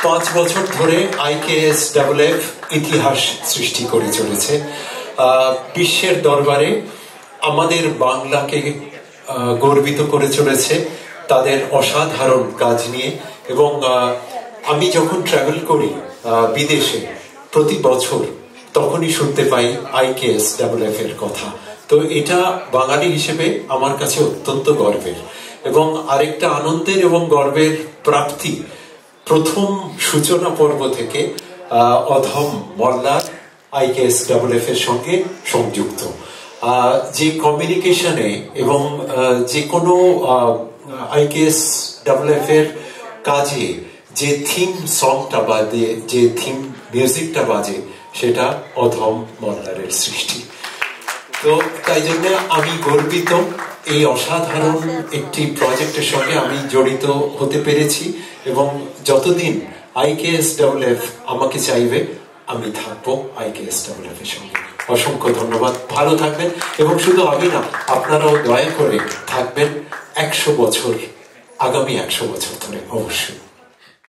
5 বছর ধরে IKSFF ইতিহাস সৃষ্টি করে চলেছে। বিশ্বের দরবারে আমাদের বাংলাকে গর্বিত করে চলেছে তাদের অসাধারণ কাজ নিয়ে। এবং আমি যখন ট্রাভেল করি বিদেশে প্রতি বছর, তখনই শুনতে পাই IKSFF এর কথা। তো এটা বাঙালি হিসেবে আমার কাছে অত্যন্ত গর্বের। এবং আরেকটা আনন্দের এবং গর্বের প্রাপ্তি, প্রথম সূচনা পর্ব থেকে অধম মল্লার IKSFF এর সঙ্গে সংযুক্ত। যে কমিউনিকেশনে এবং যে কোনো IKSFF এর কাজে যে থিম সংটা বাজে, যে থিম মিউজিকটা বাজে, সেটা অধম মল্লারের সৃষ্টি। তো তাই জন্য আমি গর্বিত এই অসাধারণ একটি প্রজেক্টের সঙ্গে আমি জড়িত হতে পেরেছি। এবং যতদিন IKSFF আমাকে চাইবে, আমি থাকবো IKSFF এর সঙ্গে। অসংখ্য ধন্যবাদ, ভালো থাকবেন। এবং শুধু আমি না, আপনারাও দয়া করে থাকবেন 100 বছর, আগামী 100 বছর ধরে অবশ্যই।